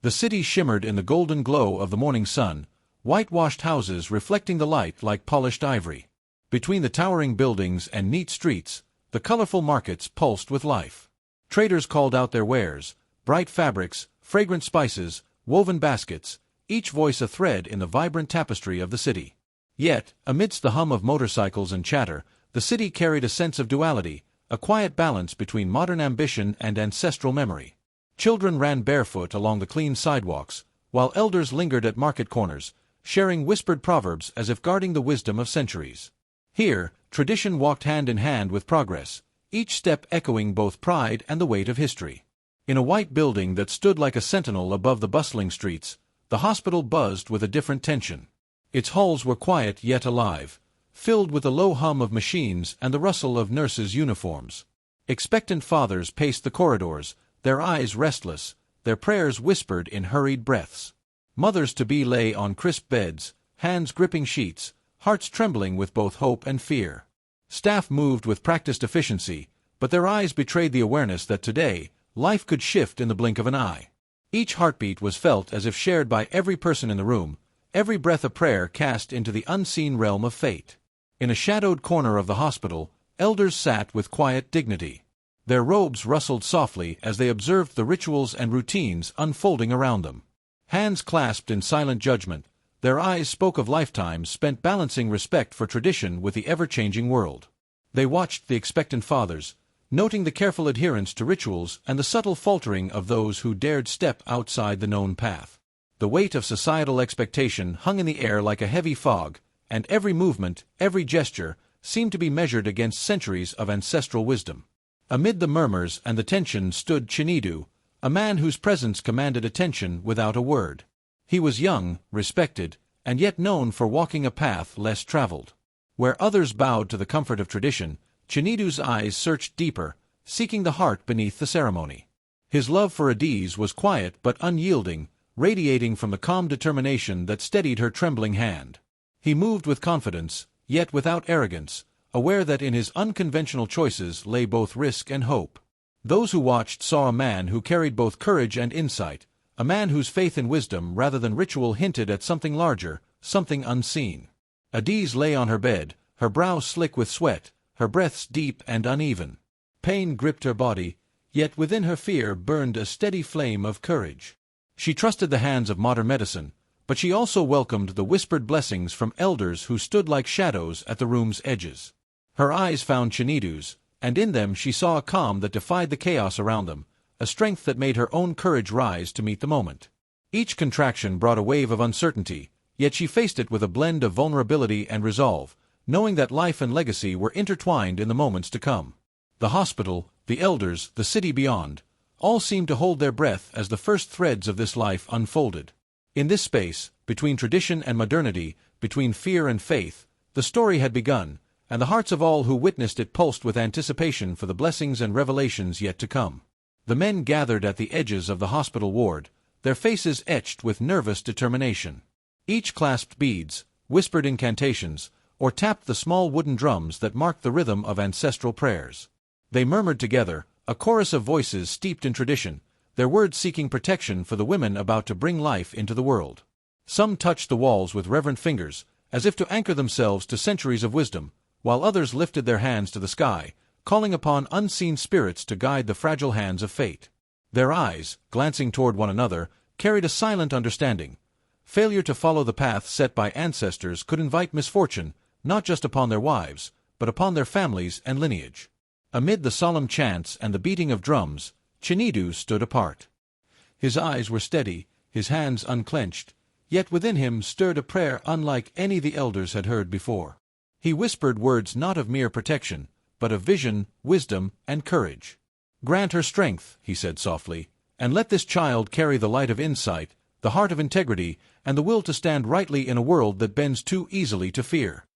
The city shimmered in the golden glow of the morning sun, whitewashed houses reflecting the light like polished ivory. Between the towering buildings and neat streets, the colorful markets pulsed with life. Traders called out their wares, bright fabrics, fragrant spices, woven baskets, each voice a thread in the vibrant tapestry of the city. Yet, amidst the hum of motorcycles and chatter, the city carried a sense of duality, a quiet balance between modern ambition and ancestral memory. Children ran barefoot along the clean sidewalks, while elders lingered at market corners, sharing whispered proverbs as if guarding the wisdom of centuries. Here, tradition walked hand in hand with progress, each step echoing both pride and the weight of history. In a white building that stood like a sentinel above the bustling streets, the hospital buzzed with a different tension. Its halls were quiet yet alive, filled with the low hum of machines and the rustle of nurses' uniforms. Expectant fathers paced the corridors, their eyes restless, their prayers whispered in hurried breaths. Mothers-to-be lay on crisp beds, hands gripping sheets, hearts trembling with both hope and fear. Staff moved with practiced efficiency, but their eyes betrayed the awareness that today, life could shift in the blink of an eye. Each heartbeat was felt as if shared by every person in the room, every breath a prayer cast into the unseen realm of fate. In a shadowed corner of the hospital, elders sat with quiet dignity. Their robes rustled softly as they observed the rituals and routines unfolding around them. Hands clasped in silent judgment, their eyes spoke of lifetimes spent balancing respect for tradition with the ever-changing world. They watched the expectant fathers, noting the careful adherence to rituals and the subtle faltering of those who dared step outside the known path. The weight of societal expectation hung in the air like a heavy fog, and every movement, every gesture, seemed to be measured against centuries of ancestral wisdom. Amid the murmurs and the tension stood Chinedu, a man whose presence commanded attention without a word. He was young, respected, and yet known for walking a path less traveled. Where others bowed to the comfort of tradition, Chinedu's eyes searched deeper, seeking the heart beneath the ceremony. His love for Adiz was quiet but unyielding, radiating from the calm determination that steadied her trembling hand. He moved with confidence, yet without arrogance, aware that in his unconventional choices lay both risk and hope. Those who watched saw a man who carried both courage and insight, a man whose faith in wisdom rather than ritual hinted at something larger, something unseen. Adiz lay on her bed, her brow slick with sweat, her breaths deep and uneven. Pain gripped her body, yet within her fear burned a steady flame of courage. She trusted the hands of modern medicine, but she also welcomed the whispered blessings from elders who stood like shadows at the room's edges. Her eyes found Chinedu's, and in them she saw a calm that defied the chaos around them, a strength that made her own courage rise to meet the moment. Each contraction brought a wave of uncertainty, yet she faced it with a blend of vulnerability and resolve, knowing that life and legacy were intertwined in the moments to come. The hospital, the elders, the city beyond, all seemed to hold their breath as the first threads of this life unfolded. In this space, between tradition and modernity, between fear and faith, the story had begun, and the hearts of all who witnessed it pulsed with anticipation for the blessings and revelations yet to come. The men gathered at the edges of the hospital ward, their faces etched with nervous determination. Each clasped beads, whispered incantations, or tapped the small wooden drums that marked the rhythm of ancestral prayers. They murmured together, a chorus of voices steeped in tradition, their words seeking protection for the women about to bring life into the world. Some touched the walls with reverent fingers, as if to anchor themselves to centuries of wisdom, while others lifted their hands to the sky, calling upon unseen spirits to guide the fragile hands of fate. Their eyes, glancing toward one another, carried a silent understanding. Failure to follow the path set by ancestors could invite misfortune, not just upon their wives, but upon their families and lineage. Amid the solemn chants and the beating of drums, Chinedu stood apart. His eyes were steady, his hands unclenched, yet within him stirred a prayer unlike any the elders had heard before. He whispered words not of mere protection, but of vision, wisdom, and courage. "Grant her strength," he said softly, "and let this child carry the light of insight, the heart of integrity, and the will to stand rightly in a world that bends too easily to fear."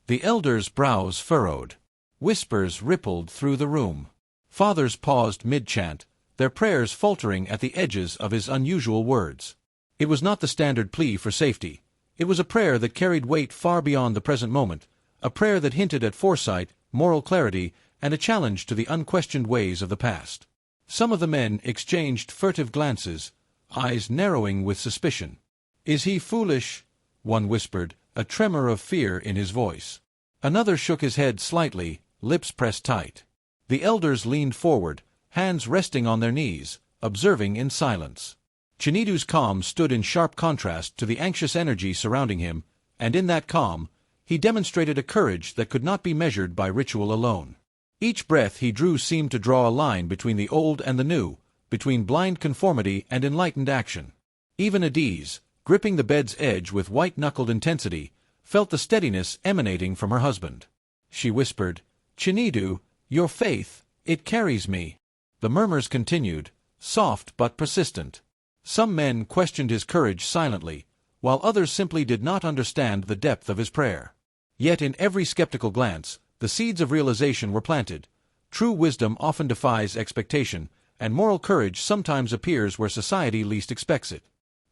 The elders' brows furrowed. Whispers rippled through the room. Fathers paused mid-chant, their prayers faltering at the edges of his unusual words. It was not the standard plea for safety. It was a prayer that carried weight far beyond the present moment, a prayer that hinted at foresight, moral clarity, and a challenge to the unquestioned ways of the past. Some of the men exchanged furtive glances, eyes narrowing with suspicion. "Is he foolish?" one whispered, a tremor of fear in his voice. Another shook his head slightly, lips pressed tight. The elders leaned forward, hands resting on their knees, observing in silence. Chinedu's calm stood in sharp contrast to the anxious energy surrounding him, and in that calm, he demonstrated a courage that could not be measured by ritual alone. Each breath he drew seemed to draw a line between the old and the new, between blind conformity and enlightened action. Even Adiz, gripping the bed's edge with white-knuckled intensity, felt the steadiness emanating from her husband. She whispered, "Chinedu, your faith, it carries me." The murmurs continued, soft but persistent. Some men questioned his courage silently, while others simply did not understand the depth of his prayer. Yet in every skeptical glance, the seeds of realization were planted. True wisdom often defies expectation, and moral courage sometimes appears where society least expects it.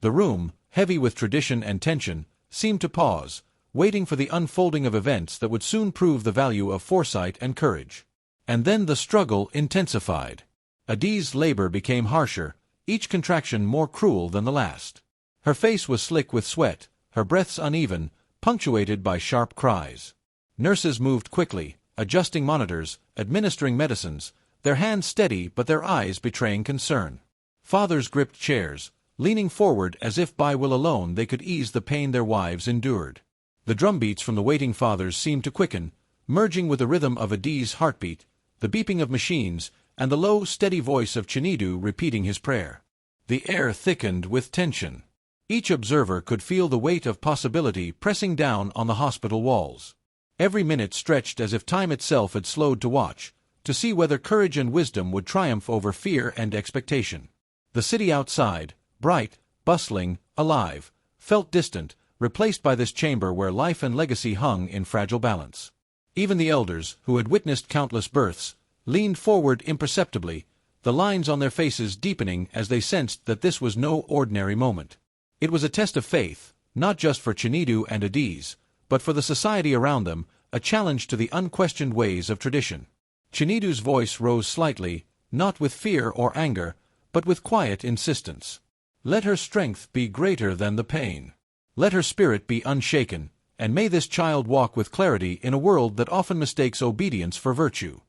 The room, heavy with tradition and tension, seemed to pause, waiting for the unfolding of events that would soon prove the value of foresight and courage. And then the struggle intensified. Adiz's labor became harsher, each contraction more cruel than the last. Her face was slick with sweat, her breaths uneven, punctuated by sharp cries. Nurses moved quickly, adjusting monitors, administering medicines, their hands steady but their eyes betraying concern. Fathers gripped chairs, leaning forward as if by will alone they could ease the pain their wives endured. The drumbeats from the waiting fathers seemed to quicken, merging with the rhythm of Adiz's heartbeat, the beeping of machines, and the low, steady voice of Chinedu repeating his prayer. The air thickened with tension. Each observer could feel the weight of possibility pressing down on the hospital walls. Every minute stretched as if time itself had slowed to watch, to see whether courage and wisdom would triumph over fear and expectation. The city outside, bright, bustling, alive, felt distant, replaced by this chamber where life and legacy hung in fragile balance. Even the elders, who had witnessed countless births, leaned forward imperceptibly, the lines on their faces deepening as they sensed that this was no ordinary moment. It was a test of faith, not just for Chinedu and Adiz, but for the society around them, a challenge to the unquestioned ways of tradition. Chinedu's voice rose slightly, not with fear or anger, but with quiet insistence. "Let her strength be greater than the pain. Let her spirit be unshaken, and may this child walk with clarity in a world that often mistakes obedience for virtue."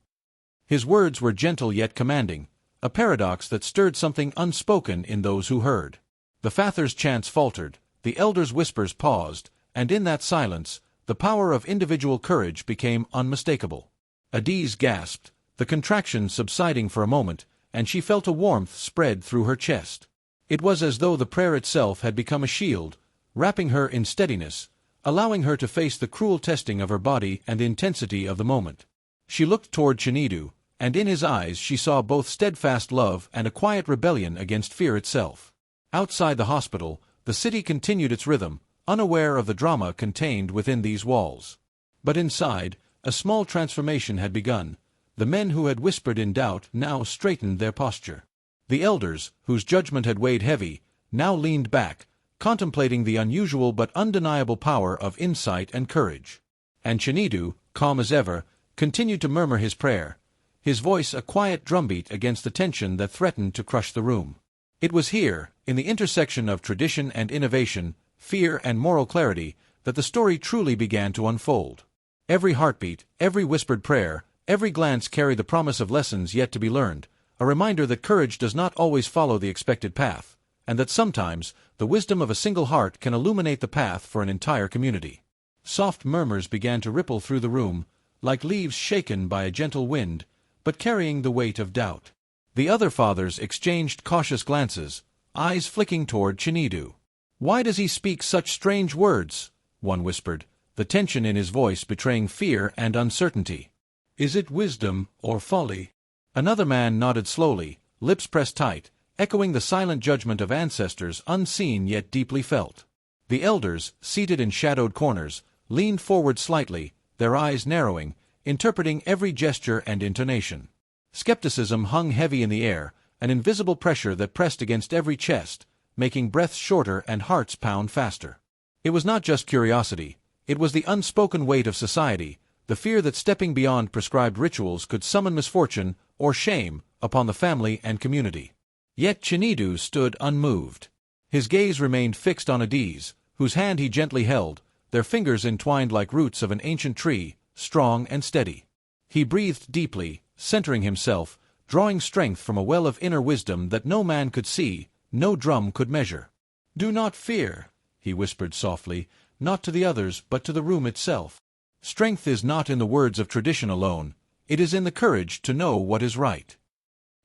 His words were gentle yet commanding, a paradox that stirred something unspoken in those who heard. The fathers' chants faltered, the elders' whispers paused, and in that silence, the power of individual courage became unmistakable. Adiz gasped, the contraction subsiding for a moment, and she felt a warmth spread through her chest. It was as though the prayer itself had become a shield, wrapping her in steadiness, allowing her to face the cruel testing of her body and the intensity of the moment. She looked toward Chinedu, and in his eyes she saw both steadfast love and a quiet rebellion against fear itself. Outside the hospital, the city continued its rhythm, unaware of the drama contained within these walls. But inside, a small transformation had begun. The men who had whispered in doubt now straightened their posture. The elders, whose judgment had weighed heavy, now leaned back, contemplating the unusual but undeniable power of insight and courage. And Chinedu, calm as ever, continued to murmur his prayer, his voice a quiet drumbeat against the tension that threatened to crush the room. It was here, in the intersection of tradition and innovation, fear and moral clarity, that the story truly began to unfold. Every heartbeat, every whispered prayer, every glance carried the promise of lessons yet to be learned, a reminder that courage does not always follow the expected path, and that sometimes the wisdom of a single heart can illuminate the path for an entire community. Soft murmurs began to ripple through the room, like leaves shaken by a gentle wind, but carrying the weight of doubt. The other fathers exchanged cautious glances, eyes flicking toward Chinedu. "Why does he speak such strange words?" one whispered, the tension in his voice betraying fear and uncertainty. "Is it wisdom or folly?" Another man nodded slowly, lips pressed tight, echoing the silent judgment of ancestors unseen yet deeply felt. The elders, seated in shadowed corners, leaned forward slightly, their eyes narrowing, interpreting every gesture and intonation. Skepticism hung heavy in the air, an invisible pressure that pressed against every chest, making breaths shorter and hearts pound faster. It was not just curiosity, it was the unspoken weight of society, the fear that stepping beyond prescribed rituals could summon misfortune or shame upon the family and community. Yet Chinedu stood unmoved. His gaze remained fixed on Adeze, whose hand he gently held, their fingers entwined like roots of an ancient tree, strong and steady. He breathed deeply, centering himself, drawing strength from a well of inner wisdom that no man could see, no drum could measure. "Do not fear," he whispered softly, not to the others but to the room itself. "Strength is not in the words of tradition alone, it is in the courage to know what is right."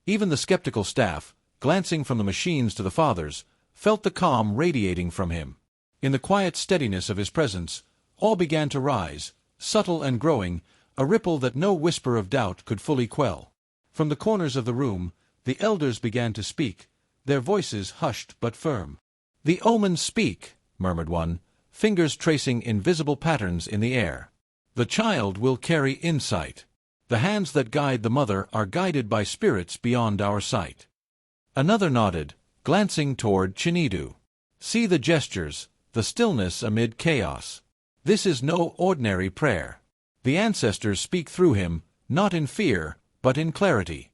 Even the skeptical staff, glancing from the machines to the fathers, felt the calm radiating from him. In the quiet steadiness of his presence, all began to rise, subtle and growing, a ripple that no whisper of doubt could fully quell. From the corners of the room, the elders began to speak, their voices hushed but firm. "The omens speak," murmured one, fingers tracing invisible patterns in the air. "The child will carry insight. The hands that guide the mother are guided by spirits beyond our sight." Another nodded, glancing toward Chinedu. "See the gestures, the stillness amid chaos. This is no ordinary prayer. The ancestors speak through him, not in fear, but in clarity."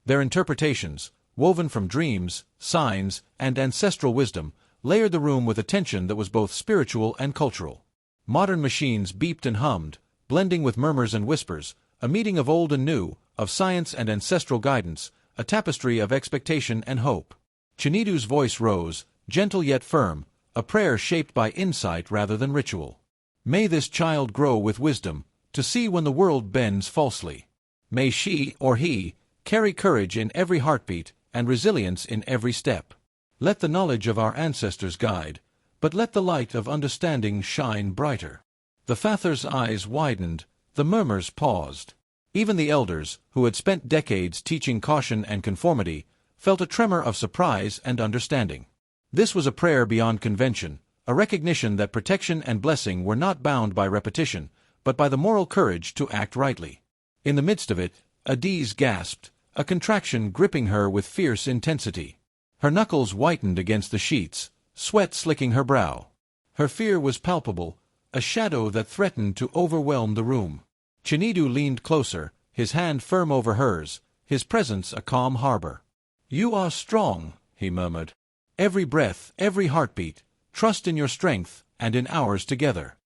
Their interpretations, woven from dreams, signs, and ancestral wisdom, layered the room with a tension that was both spiritual and cultural. Modern machines beeped and hummed, blending with murmurs and whispers, a meeting of old and new, of science and ancestral guidance, a tapestry of expectation and hope. Chinedu's voice rose, gentle yet firm, a prayer shaped by insight rather than ritual. "May this child grow with wisdom, to see when the world bends falsely. May she, or he, carry courage in every heartbeat and resilience in every step. Let the knowledge of our ancestors guide, but let the light of understanding shine brighter." The fathers' eyes widened, the murmurs paused. Even the elders, who had spent decades teaching caution and conformity, felt a tremor of surprise and understanding. This was a prayer beyond convention, a recognition that protection and blessing were not bound by repetition, but by the moral courage to act rightly. In the midst of it, Adeze gasped, a contraction gripping her with fierce intensity. Her knuckles whitened against the sheets, sweat slicking her brow. Her fear was palpable, a shadow that threatened to overwhelm the room. Chinedu leaned closer, his hand firm over hers, his presence a calm harbor. "You are strong," he murmured. "Every breath, every heartbeat, trust in your strength and in ours together."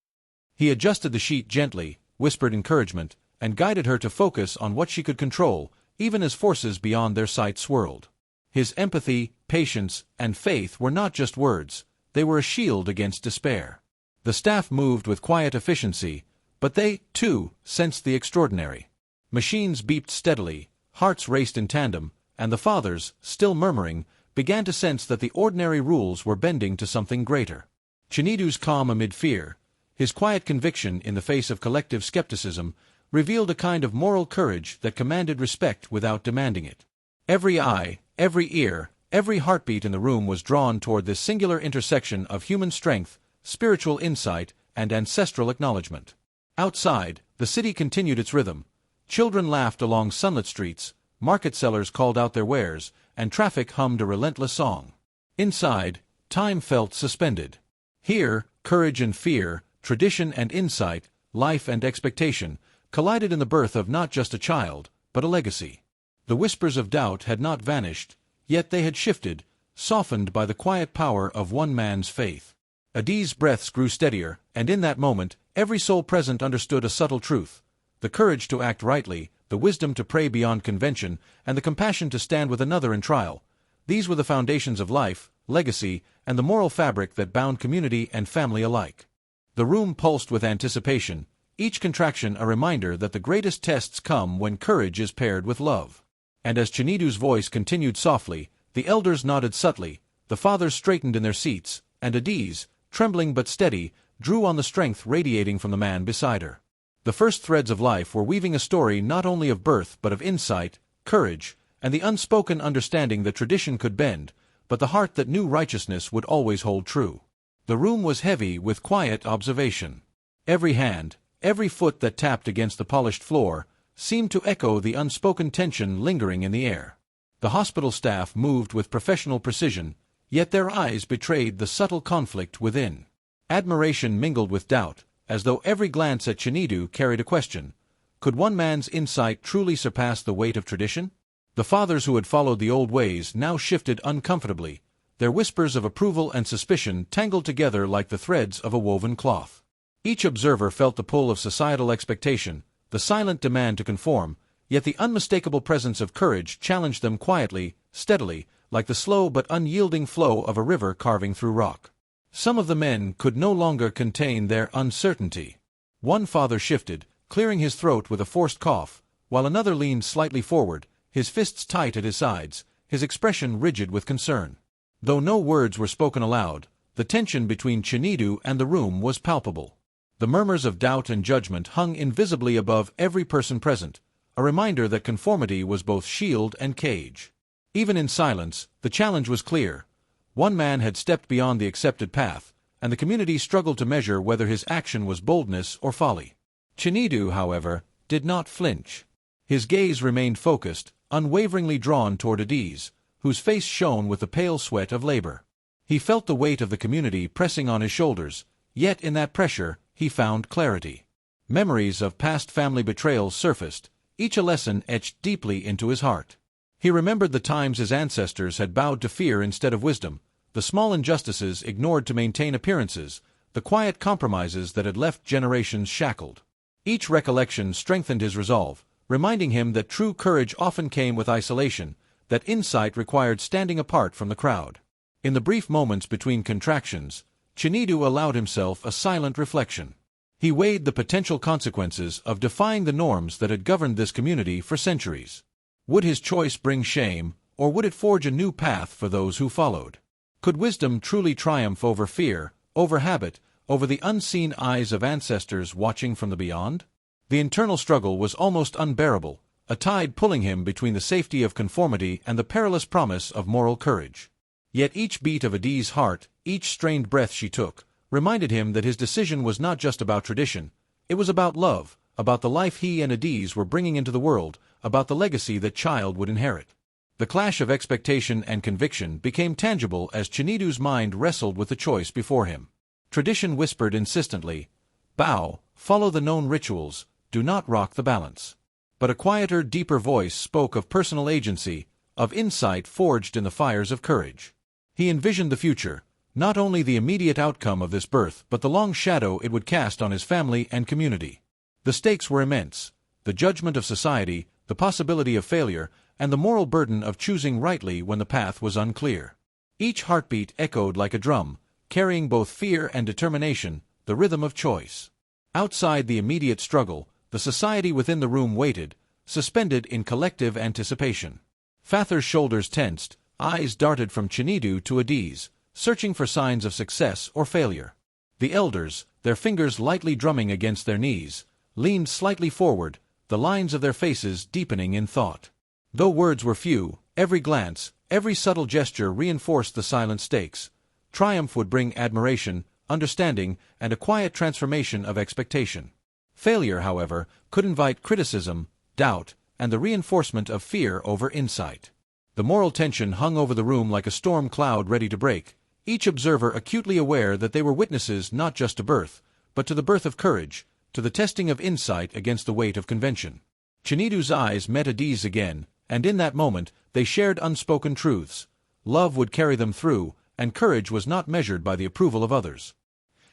He adjusted the sheet gently, whispered encouragement, and guided her to focus on what she could control, even as forces beyond their sight swirled. His empathy, patience, and faith were not just words, they were a shield against despair. The staff moved with quiet efficiency, but they, too, sensed the extraordinary. Machines beeped steadily, hearts raced in tandem, and the fathers, still murmuring, began to sense that the ordinary rules were bending to something greater. Chinedu's calm amid fear, his quiet conviction in the face of collective skepticism, revealed a kind of moral courage that commanded respect without demanding it. Every eye, every ear, every heartbeat in the room was drawn toward this singular intersection of human strength, spiritual insight, and ancestral acknowledgement. Outside, the city continued its rhythm. Children laughed along sunlit streets, market sellers called out their wares, and traffic hummed a relentless song. Inside, time felt suspended. Here, courage and fear, tradition and insight, life and expectation, collided in the birth of not just a child, but a legacy. The whispers of doubt had not vanished, yet they had shifted, softened by the quiet power of one man's faith. Adeze's breaths grew steadier, and in that moment, every soul present understood a subtle truth: the courage to act rightly, the wisdom to pray beyond convention, and the compassion to stand with another in trial. These were the foundations of life, legacy, and the moral fabric that bound community and family alike. The room pulsed with anticipation, each contraction a reminder that the greatest tests come when courage is paired with love. And as Chinedu's voice continued softly, the elders nodded subtly, the fathers straightened in their seats, and Adeze, trembling but steady, drew on the strength radiating from the man beside her. The first threads of life were weaving a story not only of birth but of insight, courage, and the unspoken understanding that tradition could bend, but the heart that knew righteousness would always hold true. The room was heavy with quiet observation. Every hand, every foot that tapped against the polished floor, seemed to echo the unspoken tension lingering in the air. The hospital staff moved with professional precision, yet their eyes betrayed the subtle conflict within. Admiration mingled with doubt, as though every glance at Chinedu carried a question. Could one man's insight truly surpass the weight of tradition? The fathers who had followed the old ways now shifted uncomfortably, their whispers of approval and suspicion tangled together like the threads of a woven cloth. Each observer felt the pull of societal expectation, the silent demand to conform, yet the unmistakable presence of courage challenged them quietly, steadily, like the slow but unyielding flow of a river carving through rock. Some of the men could no longer contain their uncertainty. One father shifted, clearing his throat with a forced cough, while another leaned slightly forward, his fists tight at his sides, his expression rigid with concern. Though no words were spoken aloud, the tension between Chinedu and the room was palpable. The murmurs of doubt and judgment hung invisibly above every person present, a reminder that conformity was both shield and cage. Even in silence, the challenge was clear. One man had stepped beyond the accepted path, and the community struggled to measure whether his action was boldness or folly. Chinedu, however, did not flinch. His gaze remained focused, unwaveringly drawn toward Adiz, whose face shone with the pale sweat of labor. He felt the weight of the community pressing on his shoulders, yet in that pressure he found clarity. Memories of past family betrayals surfaced, each a lesson etched deeply into his heart. He remembered the times his ancestors had bowed to fear instead of wisdom, the small injustices ignored to maintain appearances, the quiet compromises that had left generations shackled. Each recollection strengthened his resolve, reminding him that true courage often came with isolation, that insight required standing apart from the crowd. In the brief moments between contractions, Chinedu allowed himself a silent reflection. He weighed the potential consequences of defying the norms that had governed this community for centuries. Would his choice bring shame, or would it forge a new path for those who followed? Could wisdom truly triumph over fear, over habit, over the unseen eyes of ancestors watching from the beyond? The internal struggle was almost unbearable, a tide pulling him between the safety of conformity and the perilous promise of moral courage. Yet each beat of Adiz's heart, each strained breath she took, reminded him that his decision was not just about tradition, it was about love, about the life he and Adiz were bringing into the world, about the legacy that child would inherit. The clash of expectation and conviction became tangible as Chinedu's mind wrestled with the choice before him. Tradition whispered insistently, "Bow, follow the known rituals, do not rock the balance." But a quieter, deeper voice spoke of personal agency, of insight forged in the fires of courage. He envisioned the future, not only the immediate outcome of this birth but the long shadow it would cast on his family and community. The stakes were immense, the judgment of society, the possibility of failure, and the moral burden of choosing rightly when the path was unclear. Each heartbeat echoed like a drum, carrying both fear and determination, the rhythm of choice. Outside the immediate struggle, the society within the room waited, suspended in collective anticipation. Father's shoulders tensed, eyes darted from Chinedu to Adiz, searching for signs of success or failure. The elders, their fingers lightly drumming against their knees, leaned slightly forward, the lines of their faces deepening in thought. Though words were few, every glance, every subtle gesture reinforced the silent stakes. Triumph would bring admiration, understanding, and a quiet transformation of expectation. Failure, however, could invite criticism, doubt, and the reinforcement of fear over insight. The moral tension hung over the room like a storm cloud ready to break, each observer acutely aware that they were witnesses not just to birth, but to the birth of courage, to the testing of insight against the weight of convention. Chinedu's eyes met Adiz's again, and in that moment they shared unspoken truths. Love would carry them through, and courage was not measured by the approval of others.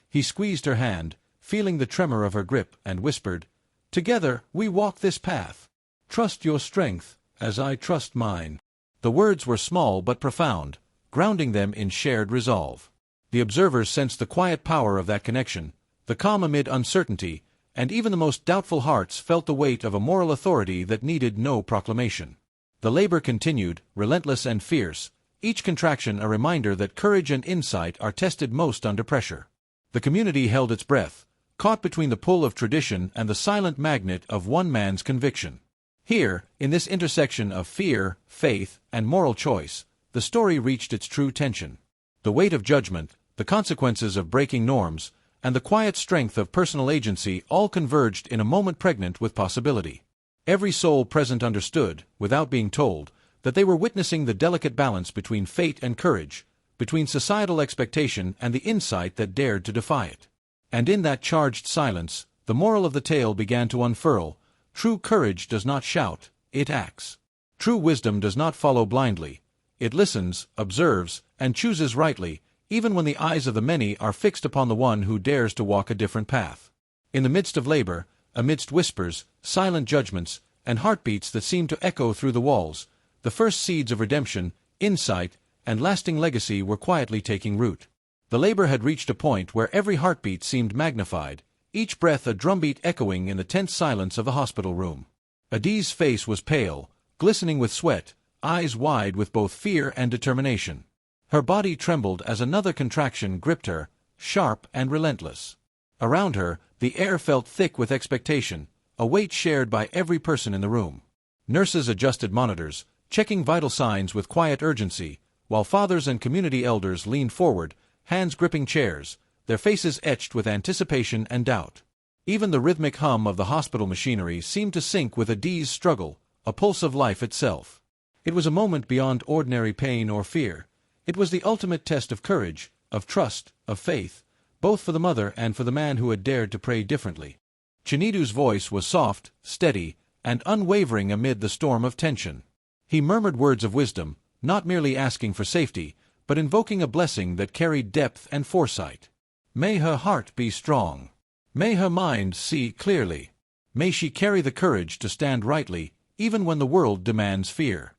He squeezed her hand, feeling the tremor of her grip, and whispered, "Together we walk this path. Trust your strength, as I trust mine." The words were small but profound, grounding them in shared resolve. The observers sensed the quiet power of that connection, the calm amid uncertainty, and even the most doubtful hearts felt the weight of a moral authority that needed no proclamation. The labor continued, relentless and fierce, each contraction a reminder that courage and insight are tested most under pressure. The community held its breath, caught between the pull of tradition and the silent magnet of one man's conviction. Here, in this intersection of fear, faith, and moral choice, the story reached its true tension. The weight of judgment, the consequences of breaking norms, and the quiet strength of personal agency all converged in a moment pregnant with possibility. Every soul present understood, without being told, that they were witnessing the delicate balance between fate and courage, between societal expectation and the insight that dared to defy it. And in that charged silence, the moral of the tale began to unfurl. True courage does not shout, it acts. True wisdom does not follow blindly. It listens, observes, and chooses rightly, even when the eyes of the many are fixed upon the one who dares to walk a different path. In the midst of labor, amidst whispers, silent judgments, and heartbeats that seem to echo through the walls, the first seeds of redemption, insight, and lasting legacy were quietly taking root. The labor had reached a point where every heartbeat seemed magnified, each breath a drumbeat echoing in the tense silence of the hospital room. Adi's face was pale, glistening with sweat, eyes wide with both fear and determination. Her body trembled as another contraction gripped her, sharp and relentless. Around her, the air felt thick with expectation, a weight shared by every person in the room. Nurses adjusted monitors, checking vital signs with quiet urgency, while fathers and community elders leaned forward, hands gripping chairs, their faces etched with anticipation and doubt. Even the rhythmic hum of the hospital machinery seemed to sync with Adi's struggle, a pulse of life itself. It was a moment beyond ordinary pain or fear. It was the ultimate test of courage, of trust, of faith, both for the mother and for the man who had dared to pray differently. Chinedu's voice was soft, steady, and unwavering amid the storm of tension. He murmured words of wisdom, not merely asking for safety, but invoking a blessing that carried depth and foresight. May her heart be strong. May her mind see clearly. May she carry the courage to stand rightly, even when the world demands fear.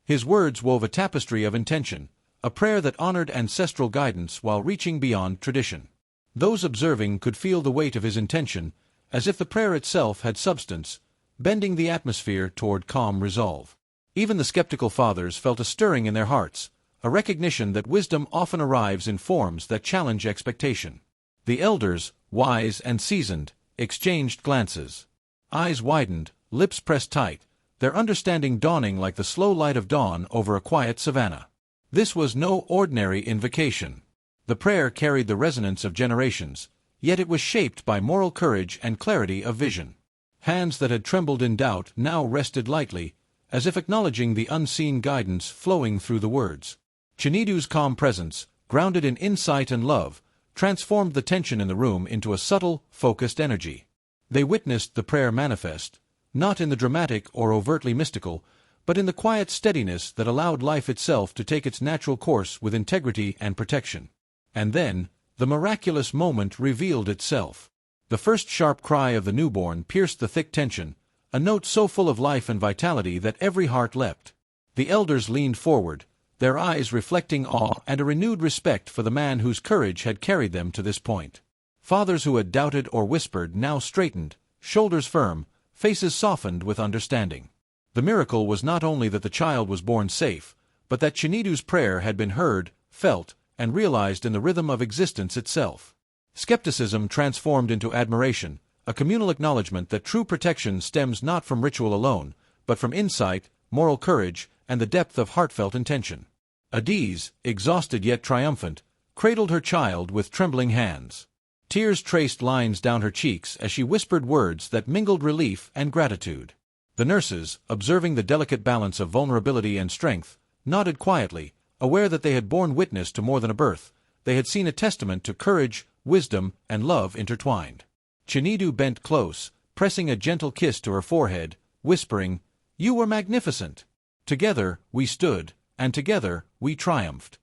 His words wove a tapestry of intention, a prayer that honored ancestral guidance while reaching beyond tradition. Those observing could feel the weight of his intention, as if the prayer itself had substance, bending the atmosphere toward calm resolve. Even the skeptical fathers felt a stirring in their hearts, a recognition that wisdom often arrives in forms that challenge expectation. The elders, wise and seasoned, exchanged glances. Eyes widened, lips pressed tight, their understanding dawning like the slow light of dawn over a quiet savanna. This was no ordinary invocation. The prayer carried the resonance of generations, yet it was shaped by moral courage and clarity of vision. Hands that had trembled in doubt now rested lightly, as if acknowledging the unseen guidance flowing through the words. Chinedu's calm presence, grounded in insight and love, transformed the tension in the room into a subtle, focused energy. They witnessed the prayer manifest, not in the dramatic or overtly mystical, but in the quiet steadiness that allowed life itself to take its natural course with integrity and protection. And then, the miraculous moment revealed itself. The first sharp cry of the newborn pierced the thick tension, a note so full of life and vitality that every heart leapt. The elders leaned forward, their eyes reflecting awe and a renewed respect for the man whose courage had carried them to this point. Fathers who had doubted or whispered now straightened, shoulders firm, faces softened with understanding. The miracle was not only that the child was born safe, but that Chinedu's prayer had been heard, felt, and realized in the rhythm of existence itself. Skepticism transformed into admiration, a communal acknowledgement that true protection stems not from ritual alone, but from insight, moral courage, and the depth of heartfelt intention. Adiz, exhausted yet triumphant, cradled her child with trembling hands. Tears traced lines down her cheeks as she whispered words that mingled relief and gratitude. The nurses, observing the delicate balance of vulnerability and strength, nodded quietly, aware that they had borne witness to more than a birth. They had seen a testament to courage, wisdom, and love intertwined. Chinedu bent close, pressing a gentle kiss to her forehead, whispering, "You were magnificent. Together we stood, and together we triumphed."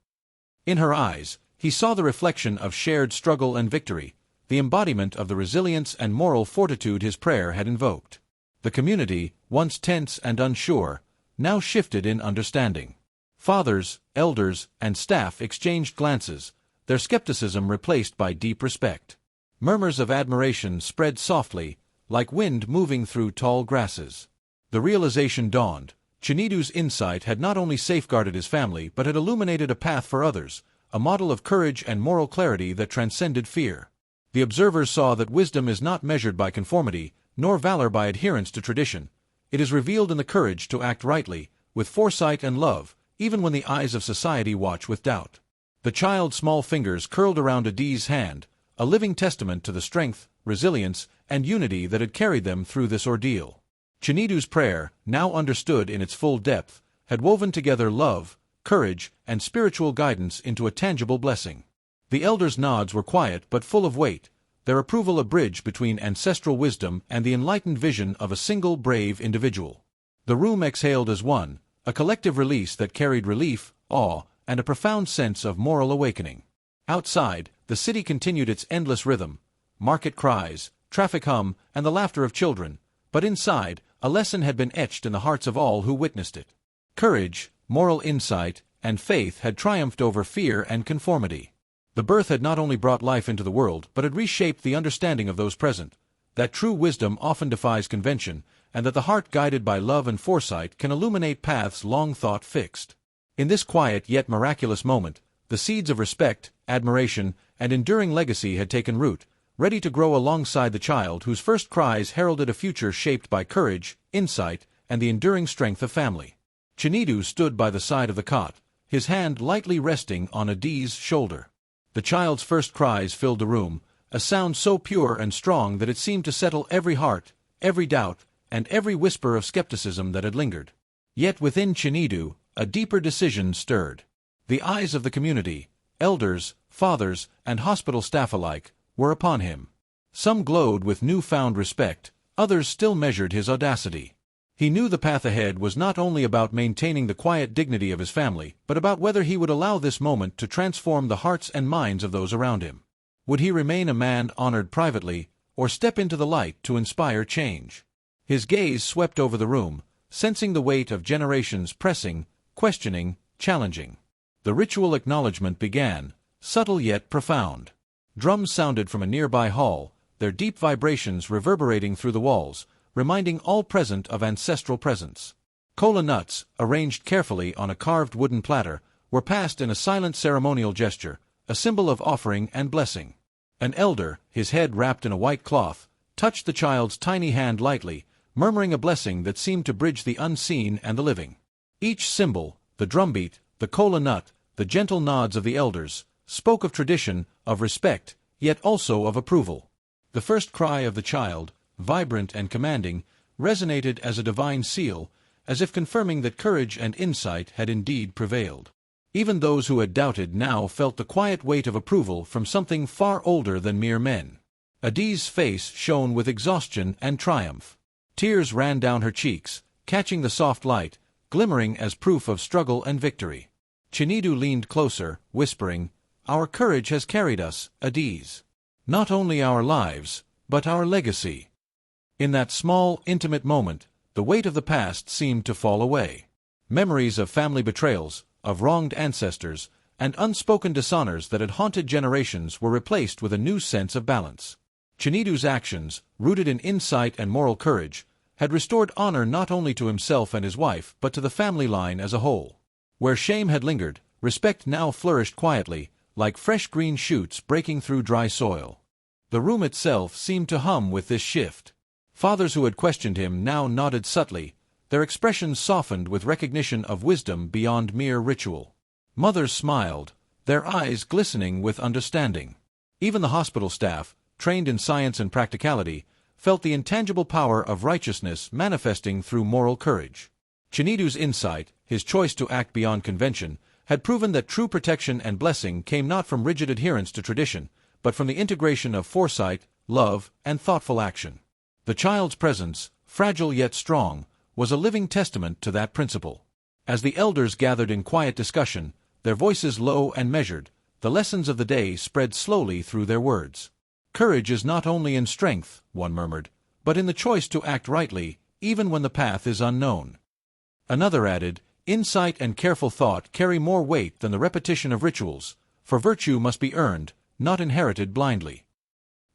In her eyes, he saw the reflection of shared struggle and victory, the embodiment of the resilience and moral fortitude his prayer had invoked. The community, once tense and unsure, now shifted in understanding. Fathers, elders, and staff exchanged glances, their skepticism replaced by deep respect. Murmurs of admiration spread softly, like wind moving through tall grasses. The realization dawned. Chinedu's insight had not only safeguarded his family but had illuminated a path for others, a model of courage and moral clarity that transcended fear. The observers saw that wisdom is not measured by conformity, nor valor by adherence to tradition. It is revealed in the courage to act rightly, with foresight and love, even when the eyes of society watch with doubt. The child's small fingers curled around Adi's hand, a living testament to the strength, resilience, and unity that had carried them through this ordeal. Chinedu's prayer, now understood in its full depth, had woven together love, courage, and spiritual guidance into a tangible blessing. The elders' nods were quiet but full of weight, their approval a bridge between ancestral wisdom and the enlightened vision of a single brave individual. The room exhaled as one, a collective release that carried relief, awe, and a profound sense of moral awakening. Outside, the city continued its endless rhythm, market cries, traffic hum, and the laughter of children, but inside, a lesson had been etched in the hearts of all who witnessed it. Courage, moral insight, and faith had triumphed over fear and conformity. The birth had not only brought life into the world, but had reshaped the understanding of those present, that true wisdom often defies convention, and that the heart guided by love and foresight can illuminate paths long thought fixed. In this quiet yet miraculous moment, the seeds of respect, admiration, and enduring legacy had taken root, ready to grow alongside the child whose first cries heralded a future shaped by courage, insight, and the enduring strength of family. Chinedu stood by the side of the cot, his hand lightly resting on Adi's shoulder. The child's first cries filled the room, a sound so pure and strong that it seemed to settle every heart, every doubt, and every whisper of skepticism that had lingered. Yet within Chinedu, a deeper decision stirred. The eyes of the community, elders, fathers, and hospital staff alike, were upon him. Some glowed with newfound respect, others still measured his audacity. He knew the path ahead was not only about maintaining the quiet dignity of his family, but about whether he would allow this moment to transform the hearts and minds of those around him. Would he remain a man honored privately, or step into the light to inspire change? His gaze swept over the room, sensing the weight of generations pressing, questioning, challenging. The ritual acknowledgement began, subtle yet profound. Drums sounded from a nearby hall, their deep vibrations reverberating through the walls, reminding all present of ancestral presence. Kola nuts, arranged carefully on a carved wooden platter, were passed in a silent ceremonial gesture, a symbol of offering and blessing. An elder, his head wrapped in a white cloth, touched the child's tiny hand lightly, murmuring a blessing that seemed to bridge the unseen and the living. Each symbol, the drumbeat, the kola nut, the gentle nods of the elders, spoke of tradition, of respect, yet also of approval. The first cry of the child, vibrant and commanding, resonated as a divine seal, as if confirming that courage and insight had indeed prevailed. Even those who had doubted now felt the quiet weight of approval from something far older than mere men. Adi's face shone with exhaustion and triumph. Tears ran down her cheeks, catching the soft light, glimmering as proof of struggle and victory. Chinedu leaned closer, whispering, "Our courage has carried us, Adi's. Not only our lives, but our legacy." In that small, intimate moment, the weight of the past seemed to fall away. Memories of family betrayals, of wronged ancestors, and unspoken dishonors that had haunted generations were replaced with a new sense of balance. Chinedu's actions, rooted in insight and moral courage, had restored honor not only to himself and his wife but to the family line as a whole. Where shame had lingered, respect now flourished quietly, like fresh green shoots breaking through dry soil. The room itself seemed to hum with this shift. Fathers who had questioned him now nodded subtly, their expressions softened with recognition of wisdom beyond mere ritual. Mothers smiled, their eyes glistening with understanding. Even the hospital staff, trained in science and practicality, felt the intangible power of righteousness manifesting through moral courage. Chinedu's insight, his choice to act beyond convention, had proven that true protection and blessing came not from rigid adherence to tradition, but from the integration of foresight, love, and thoughtful action. The child's presence, fragile yet strong, was a living testament to that principle. As the elders gathered in quiet discussion, their voices low and measured, the lessons of the day spread slowly through their words. "Courage is not only in strength," one murmured, "but in the choice to act rightly, even when the path is unknown." Another added, "Insight and careful thought carry more weight than the repetition of rituals, for virtue must be earned, not inherited blindly."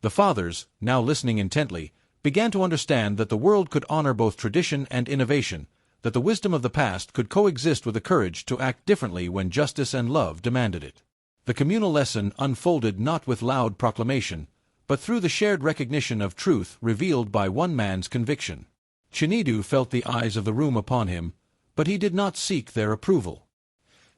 The fathers, now listening intently, began to understand that the world could honor both tradition and innovation, that the wisdom of the past could coexist with the courage to act differently when justice and love demanded it. The communal lesson unfolded not with loud proclamation, but through the shared recognition of truth revealed by one man's conviction. Chinedu felt the eyes of the room upon him, but he did not seek their approval.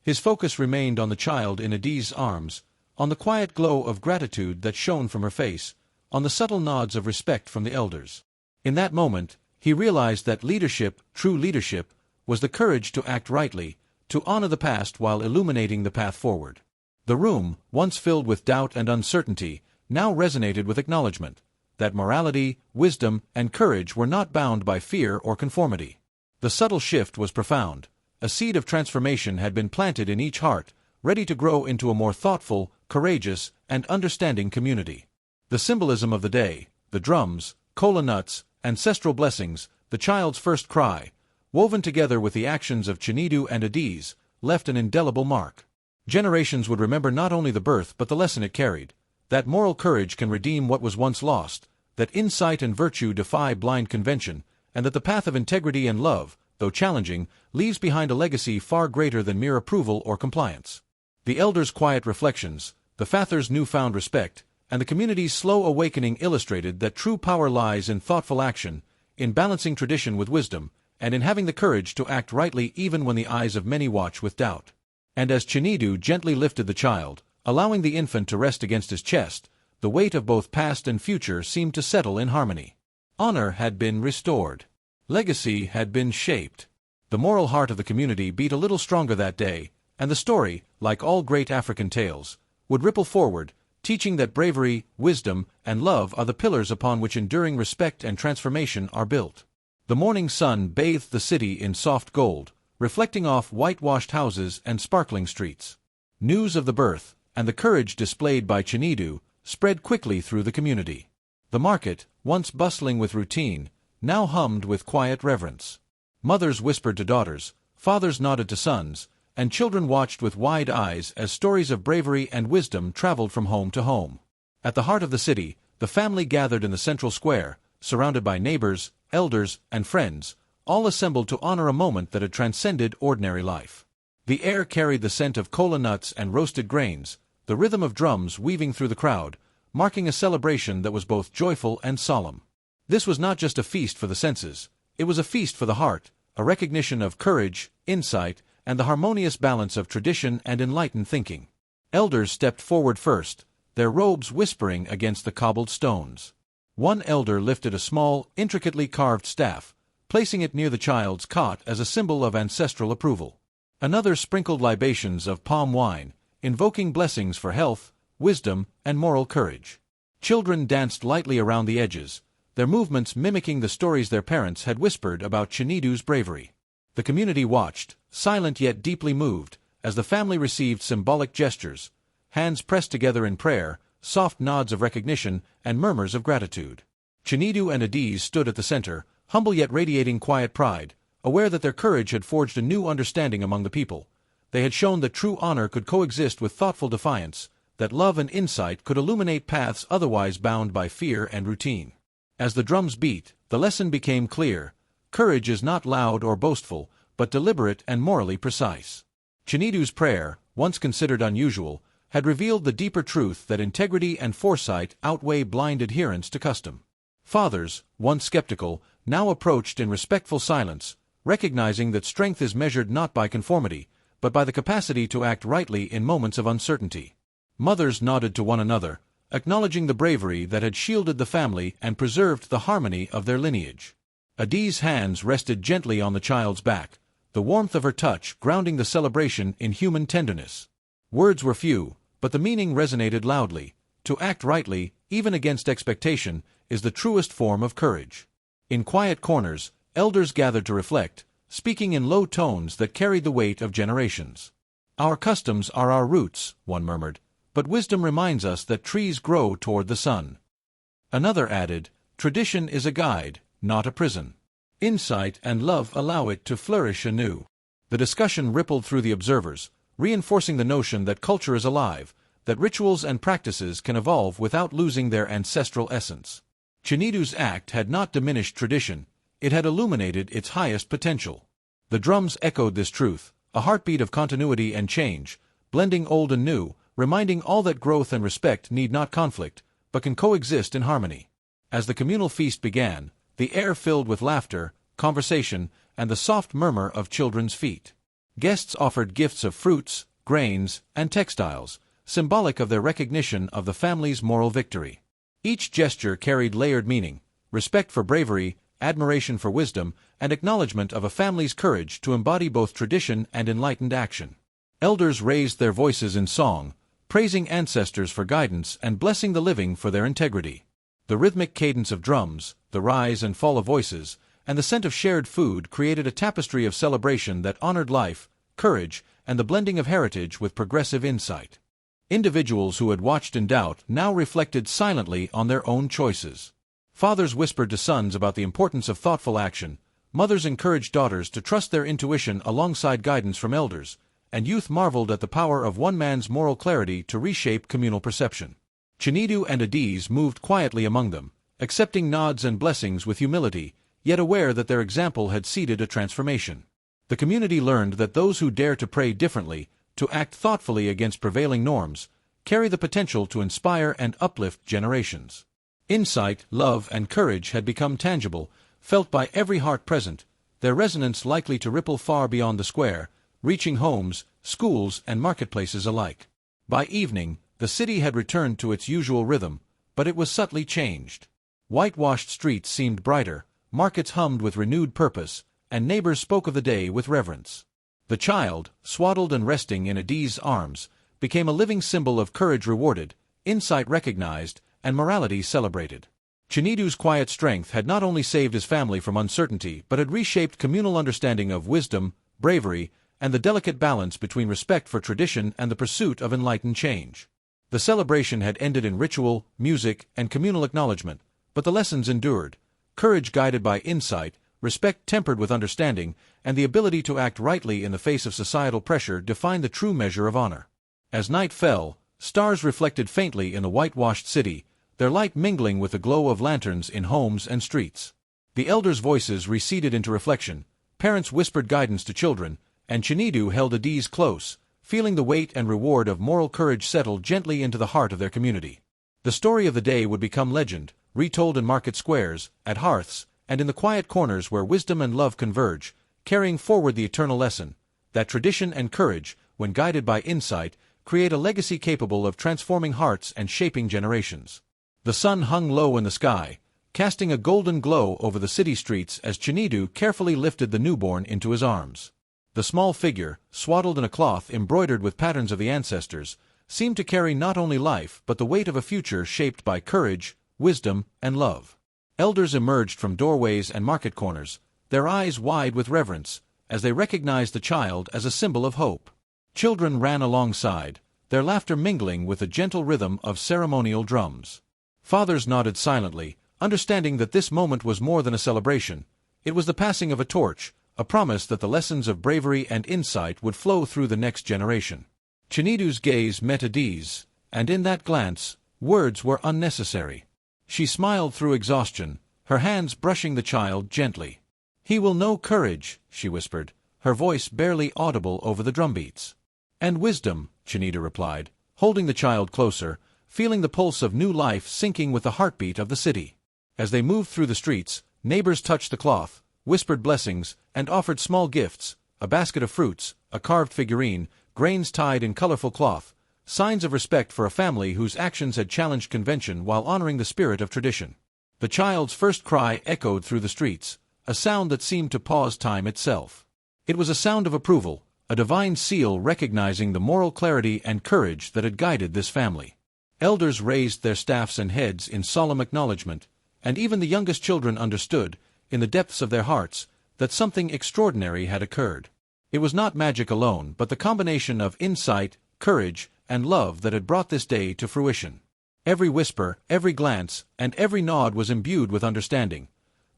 His focus remained on the child in Adi's arms, on the quiet glow of gratitude that shone from her face, on the subtle nods of respect from the elders. In that moment, he realized that leadership, true leadership, was the courage to act rightly, to honor the past while illuminating the path forward. The room, once filled with doubt and uncertainty, now resonated with acknowledgement that morality, wisdom, and courage were not bound by fear or conformity. The subtle shift was profound. A seed of transformation had been planted in each heart, ready to grow into a more thoughtful, courageous, and understanding community. The symbolism of the day, the drums, kola nuts, ancestral blessings, the child's first cry, woven together with the actions of Chinedu and Adiz, left an indelible mark. Generations would remember not only the birth but the lesson it carried, that moral courage can redeem what was once lost, that insight and virtue defy blind convention, and that the path of integrity and love, though challenging, leaves behind a legacy far greater than mere approval or compliance. The elders' quiet reflections, the Father's newfound respect, and the community's slow awakening illustrated that true power lies in thoughtful action, in balancing tradition with wisdom, and in having the courage to act rightly even when the eyes of many watch with doubt. And as Chinedu gently lifted the child, allowing the infant to rest against his chest, the weight of both past and future seemed to settle in harmony. Honor had been restored. Legacy had been shaped. The moral heart of the community beat a little stronger that day, and the story, like all great African tales, would ripple forward, teaching that bravery, wisdom, and love are the pillars upon which enduring respect and transformation are built. The morning sun bathed the city in soft gold, reflecting off whitewashed houses and sparkling streets. News of the birth, and the courage displayed by Chinedu, spread quickly through the community. The market, once bustling with routine, now hummed with quiet reverence. Mothers whispered to daughters, fathers nodded to sons, and children watched with wide eyes as stories of bravery and wisdom traveled from home to home. At the heart of the city, the family gathered in the central square, surrounded by neighbors, elders, and friends, all assembled to honor a moment that had transcended ordinary life. The air carried the scent of kola nuts and roasted grains, the rhythm of drums weaving through the crowd, marking a celebration that was both joyful and solemn. This was not just a feast for the senses, it was a feast for the heart, a recognition of courage, insight, and the harmonious balance of tradition and enlightened thinking. Elders stepped forward first, their robes whispering against the cobbled stones. One elder lifted a small, intricately carved staff, placing it near the child's cot as a symbol of ancestral approval. Another sprinkled libations of palm wine, invoking blessings for health, wisdom, and moral courage. Children danced lightly around the edges, their movements mimicking the stories their parents had whispered about Chinedu's bravery. The community watched, silent yet deeply moved, as the family received symbolic gestures, hands pressed together in prayer, soft nods of recognition, and murmurs of gratitude. Chinedu and Adiz stood at the center, humble yet radiating quiet pride, aware that their courage had forged a new understanding among the people. They had shown that true honor could coexist with thoughtful defiance, that love and insight could illuminate paths otherwise bound by fear and routine. As the drums beat, the lesson became clear. Courage is not loud or boastful, but deliberate and morally precise. Chinedu's prayer, once considered unusual, had revealed the deeper truth that integrity and foresight outweigh blind adherence to custom. Fathers, once skeptical, now approached in respectful silence, recognizing that strength is measured not by conformity, but by the capacity to act rightly in moments of uncertainty. Mothers nodded to one another, acknowledging the bravery that had shielded the family and preserved the harmony of their lineage. Adiz's hands rested gently on the child's back, the warmth of her touch grounding the celebration in human tenderness. Words were few, but the meaning resonated loudly. To act rightly, even against expectation, is the truest form of courage. In quiet corners, elders gathered to reflect, speaking in low tones that carried the weight of generations. Our customs are our roots, one murmured, but wisdom reminds us that trees grow toward the sun. Another added, tradition is a guide, not a prison. Insight and love allow it to flourish anew. The discussion rippled through the observers, reinforcing the notion that culture is alive, that rituals and practices can evolve without losing their ancestral essence. Chinedu's act had not diminished tradition, it had illuminated its highest potential. The drums echoed this truth, a heartbeat of continuity and change, blending old and new, reminding all that growth and respect need not conflict, but can coexist in harmony. As the communal feast began, the air filled with laughter, conversation, and the soft murmur of children's feet. Guests offered gifts of fruits, grains, and textiles, symbolic of their recognition of the family's moral victory. Each gesture carried layered meaning, respect for bravery, admiration for wisdom, and acknowledgement of a family's courage to embody both tradition and enlightened action. Elders raised their voices in song, praising ancestors for guidance and blessing the living for their integrity. The rhythmic cadence of drums, the rise and fall of voices, and the scent of shared food created a tapestry of celebration that honored life, courage, and the blending of heritage with progressive insight. Individuals who had watched in doubt now reflected silently on their own choices. Fathers whispered to sons about the importance of thoughtful action, mothers encouraged daughters to trust their intuition alongside guidance from elders, and youth marveled at the power of one man's moral clarity to reshape communal perception. Chinedu and Adiz moved quietly among them, accepting nods and blessings with humility, yet aware that their example had seeded a transformation. The community learned that those who dare to pray differently, to act thoughtfully against prevailing norms, carry the potential to inspire and uplift generations. Insight, love, and courage had become tangible, felt by every heart present, their resonance likely to ripple far beyond the square, reaching homes, schools, and marketplaces alike. By evening, the city had returned to its usual rhythm, but it was subtly changed. Whitewashed streets seemed brighter, markets hummed with renewed purpose, and neighbors spoke of the day with reverence. The child, swaddled and resting in Adiz's arms, became a living symbol of courage rewarded, insight recognized, and morality celebrated. Chinedu's quiet strength had not only saved his family from uncertainty but had reshaped communal understanding of wisdom, bravery, and the delicate balance between respect for tradition and the pursuit of enlightened change. The celebration had ended in ritual, music, and communal acknowledgement, but the lessons endured: courage guided by insight, respect tempered with understanding, and the ability to act rightly in the face of societal pressure defined the true measure of honor. As night fell, stars reflected faintly in the whitewashed city, their light mingling with the glow of lanterns in homes and streets. The elders' voices receded into reflection, parents whispered guidance to children, and Chinedu held Adiz close, feeling the weight and reward of moral courage settle gently into the heart of their community. The story of the day would become legend, retold in market squares, at hearths, and in the quiet corners where wisdom and love converge, carrying forward the eternal lesson that tradition and courage, when guided by insight, create a legacy capable of transforming hearts and shaping generations. The sun hung low in the sky, casting a golden glow over the city streets as Chinedu carefully lifted the newborn into his arms. The small figure, swaddled in a cloth embroidered with patterns of the ancestors, seemed to carry not only life but the weight of a future shaped by courage, wisdom, and love. Elders emerged from doorways and market corners, their eyes wide with reverence, as they recognized the child as a symbol of hope. Children ran alongside, their laughter mingling with the gentle rhythm of ceremonial drums. Fathers nodded silently, understanding that this moment was more than a celebration. It was the passing of a torch, a promise that the lessons of bravery and insight would flow through the next generation. Chinedu's gaze met Adiz's, and in that glance, words were unnecessary. She smiled through exhaustion, her hands brushing the child gently. "He will know courage," she whispered, her voice barely audible over the drumbeats. "And wisdom," Chinedu replied, holding the child closer, feeling the pulse of new life sinking with the heartbeat of the city. As they moved through the streets, neighbors touched the cloth, whispered blessings, and offered small gifts: a basket of fruits, a carved figurine, grains tied in colorful cloth, signs of respect for a family whose actions had challenged convention while honoring the spirit of tradition. The child's first cry echoed through the streets, a sound that seemed to pause time itself. It was a sound of approval, a divine seal recognizing the moral clarity and courage that had guided this family. Elders raised their staffs and heads in solemn acknowledgement, and even the youngest children understood, in the depths of their hearts, that something extraordinary had occurred. It was not magic alone, but the combination of insight, courage, and love that had brought this day to fruition. Every whisper, every glance, and every nod was imbued with understanding.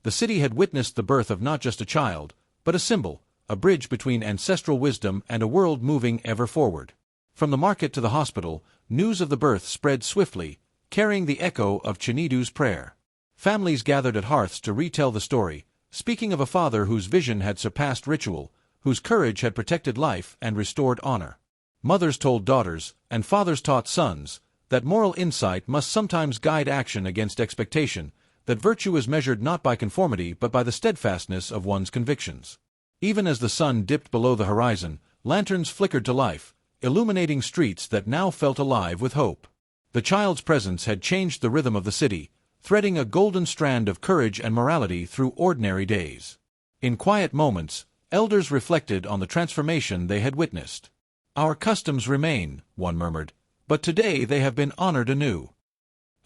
The city had witnessed the birth of not just a child, but a symbol, a bridge between ancestral wisdom and a world moving ever forward. From the market to the hospital, news of the birth spread swiftly, carrying the echo of Chinedu's prayer. Families gathered at hearths to retell the story, speaking of a father whose vision had surpassed ritual, whose courage had protected life and restored honor. Mothers told daughters, and fathers taught sons, that moral insight must sometimes guide action against expectation, that virtue is measured not by conformity but by the steadfastness of one's convictions. Even as the sun dipped below the horizon, lanterns flickered to life, illuminating streets that now felt alive with hope. The child's presence had changed the rhythm of the city, threading a golden strand of courage and morality through ordinary days. In quiet moments, elders reflected on the transformation they had witnessed. "Our customs remain," one murmured, "but today they have been honored anew."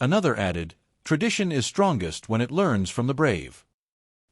Another added, "Tradition is strongest when it learns from the brave."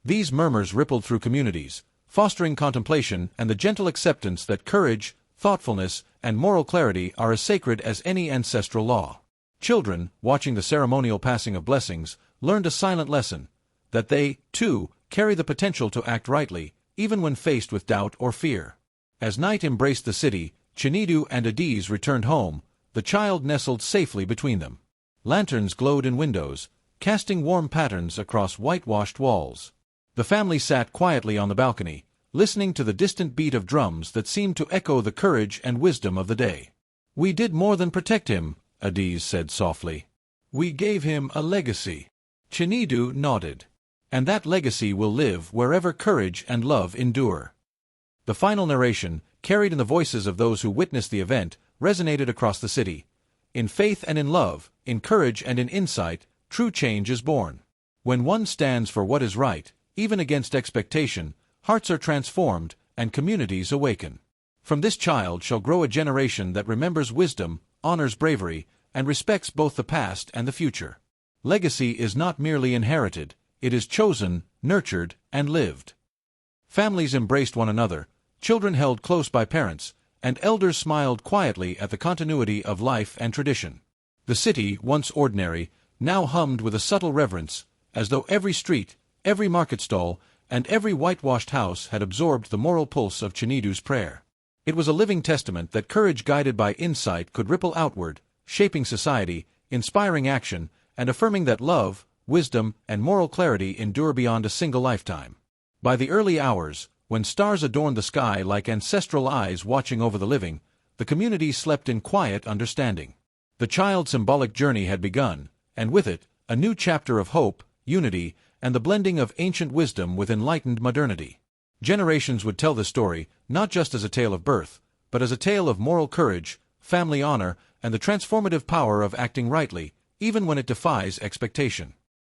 These murmurs rippled through communities, fostering contemplation and the gentle acceptance that courage, thoughtfulness, and moral clarity are as sacred as any ancestral law. Children, watching the ceremonial passing of blessings, learned a silent lesson, that they, too, carry the potential to act rightly, even when faced with doubt or fear. As night embraced the city, Chinedu and Adiz returned home, the child nestled safely between them. Lanterns glowed in windows, casting warm patterns across whitewashed walls. The family sat quietly on the balcony, listening to the distant beat of drums that seemed to echo the courage and wisdom of the day. "We did more than protect him," Adiz said softly. "We gave him a legacy." Chinedu nodded. "And that legacy will live wherever courage and love endure." The final narration, carried in the voices of those who witnessed the event, resonated across the city. In faith and in love, in courage and in insight, true change is born. When one stands for what is right, even against expectation, hearts are transformed and communities awaken. From this child shall grow a generation that remembers wisdom, honors bravery, and respects both the past and the future. Legacy is not merely inherited, it is chosen, nurtured, and lived. Families embraced one another, children held close by parents, and elders smiled quietly at the continuity of life and tradition. The city, once ordinary, now hummed with a subtle reverence, as though every street, every market stall, and every whitewashed house had absorbed the moral pulse of Chinedu's prayer. It was a living testament that courage guided by insight could ripple outward, shaping society, inspiring action, and affirming that love, wisdom, and moral clarity endure beyond a single lifetime. By the early hours, when stars adorned the sky like ancestral eyes watching over the living, the community slept in quiet understanding. The child's symbolic journey had begun, and with it, a new chapter of hope, unity, and the blending of ancient wisdom with enlightened modernity. Generations would tell this story, not just as a tale of birth, but as a tale of moral courage, family honor, and the transformative power of acting rightly, even when it defies expectation.